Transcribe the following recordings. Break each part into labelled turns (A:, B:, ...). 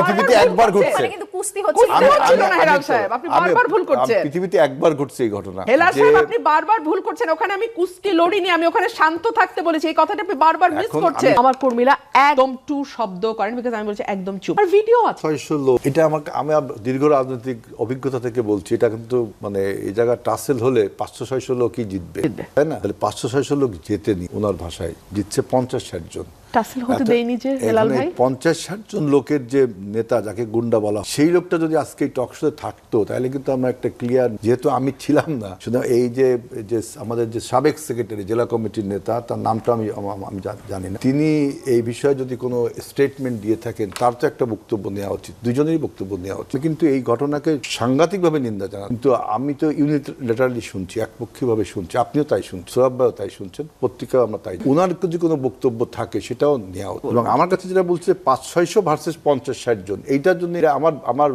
A: পৃথিবীতে একবার ঘটছে,
B: কিন্তু কুস্তি হচ্ছে
C: না হেলাল সাহেব, আপনি বারবার ভুল করছেন।
A: পৃথিবীতে একবার ঘটছে এই ঘটনা।
C: হেলাল সাহেব আপনি বারবার ভুল করছেন। ওখানে আমি কুস্তি লড়িনি, আমি ওখানে শান্ত থাকতে বলেছি। এই কথাটা আপনি বারবার মিস করছেন। আমার কর্মীরা একদম টু শব্দ করেন, বিকজ আমি বলছি একদম চুপ। আর ভিডিও আছে
A: 600 লোক। এটা আমাকে, আমি দীর্ঘ রাজনৈতিক অভিজ্ঞতা থেকে বলছি, এটা কিন্তু মানে এই জায়গা টাসেল হলে 500-600 লোকই জিতবে, তাই না? তাহলে 500-600 লোক জেতেনি, ওনার ভাষায় জিতছে 50-60 জন।
C: টাসেল হতে দেয়নি যে হেলাল ভাই।
A: 50-60 জন লোকের যে নেতা, যাকে গুন্ডা বলা, সেই লোকটা যদি আজকে এই টক শোতে থাকতো, তাহলে কিন্তু আমরা একটা ক্লিয়ার, যেহেতু আমি ছিলাম না, শুধু এই যে আমাদের যে সাবেক সেক্রেটারি, জেলা কমিটির নেতা, তার নামটা আমি জানি না, তিনি এই বিষয়ে যদি কোনো স্টেটমেন্ট দিয়ে থাকেন, তার তো একটা বক্তব্য নেওয়া উচিত, দুজনেরই বক্তব্য নেওয়া উচিত। কিন্তু এই ঘটনাকে সাংঘাতিকভাবে নিন্দা জানান, কিন্তু আমি তো ইউনিলেটারালি শুনছি, একপক্ষীয়ভাবে শুনছি, আপনিও তাই শুনছেন, সোহাব ভাইও তাই শুনছেন, পত্রিকাও আমরা তাই। ওনার যদি কোনো বক্তব্য থাকে সেটাও নেওয়া উচিত। এবং আমার কাছে যেটা বলছে 500-600 ভার্সেস 50-60 জন, এইটার জন্য আমার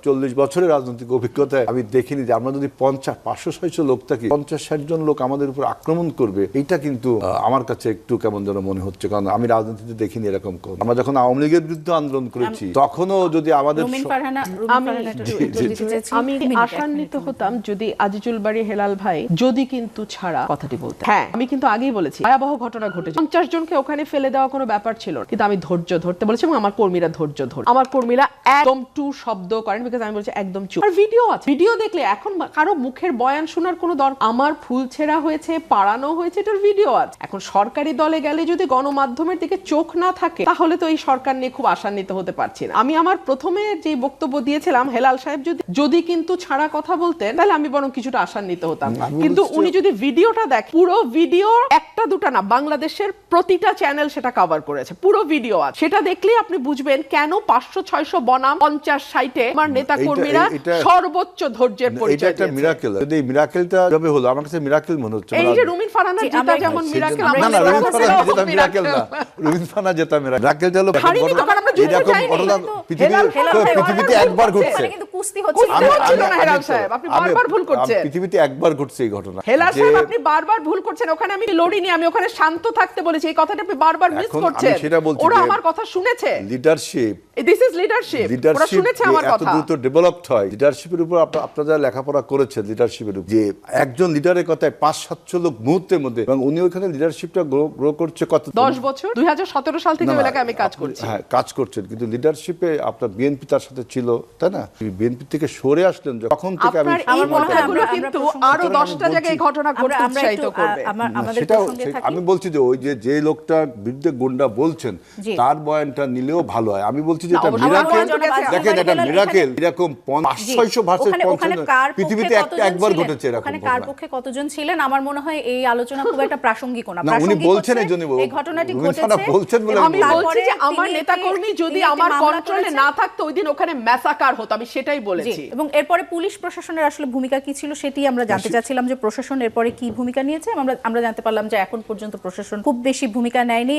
A: 40 বছরের রাজনৈতিক অভিজ্ঞতায় আমি দেখিনি যে আমরা যদি 500-600 লোক থাকি, 50-60 জন লোক আমাদের উপর আক্রমণ করবে, এইটা কিন্তু আমার কাছে একটু কেমন যেন মনে হচ্ছে। কারণ আমি রাজনীতিতে দেখিনি এরকম। আমরা যখন আওয়ামী লীগের বিরুদ্ধে আন্দোলন করেছি, তখনও যদি আমাদের,
C: আমি আশান্বিত হতাম যদি আজিজুল বাড়ি হেলাল ভাই যদি কিন্তু ছাড়া কথাটি বলতেন। হ্যাঁ, আমি কিন্তু আগেই বলেছি ভয়াবহ ঘটনা ঘটেছে, 50 জনকে ওখানে ফেলে দেওয়া কোনো ব্যাপার ছিল, কিন্তু আমি ধৈর্য ধরতে বলেছি এবং আমার কর্মীরা ধৈর্য ধরে, আমার কর্মীরা একদম টু শব্দ করেন, বিকজ আমি বলছি একদম চুপ। আর ভিডিও আছে, ভিডিও দেখলে এখন কারো মুখের বয়ান শোনার কোনো দরকার, আমার ফুল ছেঁড়া হয়েছে, পাড়ানো হয়েছে, এটার ভিডিও আছে। এখন সরকারি দলে গেলে যদি গণমাধ্যমের দিকে চোখ না থাকে, তাহলে তো এই সরকার নিয়ে খুব আশান্বিত হতে পারছি না। আমি আমার প্রথমে যে বক্তব্য দিয়েছিলাম, হেলাল সাহেব যদি কিন্তু ছাড়া কথা বলতেন, তাহলে আমি বরং কিছুটা আশান্বিত হতাম। কিন্তু উনি যদি ভিডিওটা দেখেন, পুরো ভিডিও, একটা দুটা না, বাংলাদেশের প্রতিটা চ্যানেল সেটা কভার করেছে, পুরো ভিডিও আছে। সেটা দেখলেই আপনি বুঝবেন কেন 500-600 বনাম 50-60-এ আমার নেতা কর্মীরা সর্বোচ্চ ধৈর্যের পরিচয় দিয়েছে।
A: এটা একটা মিরাকেল। যদি এই মিরাকেলটা যবে হলো, আমার কাছে মিরাকেল মনে হচ্ছে।
C: এই যে রুমিন ফারহানার জেতা যেমন মিরাকেল,
A: না না, রুমিন ফারহানা জেতা মিরাকেল না, রুমিন ফারহানা জেতা মিরাকেল। মিরাকেলটা হলো এরকম ঘটনা পৃথিবীতে একবার ঘটছে,
B: কিন্তু কুস্তি হচ্ছে
C: না হেলাল সাহেব, আপনি বারবার ভুল করছেন।
A: পৃথিবীতে একবার ঘটছে এই ঘটনা।
C: হেলাল সাহেব আপনি বারবার ভুল করছেন। ওখানে আমি লড়িনি, আমি ওখানে শান্ত থাকতে বলেছি। এই কথাটা আপনি বারবার মিস করছেন। ওরা আমার কথা শুনেছে।
A: Leadership,
C: this is leadership. ওরা শুনেছে আমার কথা।
A: এত দ্রুত ডেভেলপড হয় লিডারশিপের উপর। আপনারা যারা লেখাপড়া করেছেন লিডারশিপের উপর, যে একজন লিডারের কথায় 500-700 লোক মুহূর্তের মধ্যে, এবং উনি ওখানে লিডারশিপটা গ্রো করছে কত
C: 10 বছর, 2017 সাল থেকে এলাকায় আমি কাজ করছি।
A: হ্যাঁ, কাজ করছেন, কিন্তু লিডারশিপে আপনার বিএনপি তার সাথে ছিল, তাই না? বিএনপি থেকে সরে আসলেন যখন থেকে, আমি
C: এই কথাগুলো কিন্তু আরো 10টা জায়গায় ঘটনা ঘটতে উৎসাহিত করবে।
A: আমি বলছি যে ওই যে লোকটার বিরুদ্ধে গুন্ডা বলছেন, তার বয়ানটা নিলেও ভালো হয়। আমি বলছি যে এটা মিরাকেল। দেখেন, এটা মিরাকেল। এরকম 500-600 ভার্সেস 50 পৃথিবীতে একবার ঘটেছে এরকম।
B: ওখানে কার পক্ষে কতজন ছিলেন আমার মনে হয় এই আলোচনা খুব একটা প্রাসঙ্গিক না।
A: উনি বলছেন এই জন্য
B: এই ঘটনাটি ঘটেছে,
A: বলছেন বলে
C: আমি বলছি যে আমার নেতাকর্মী যদি আমার কন্ট্রোলে না থাকতো, ওই দিন ওখানে ম্যাসাকার হতো, আমি সেটাই বলেছি।
B: এবং এরপরে পুলিশ প্রশাসনের আসলে ভূমিকা কি ছিল সেটি আমরা জানতে চাচ্ছিলাম, যে প্রশাসন এরপরে কি ভূমিকা নিয়েছে। আমরা জানতে পারলাম যে এখন পর্যন্ত প্রশাসন খুব বেশি ভূমিকা নেয়নি।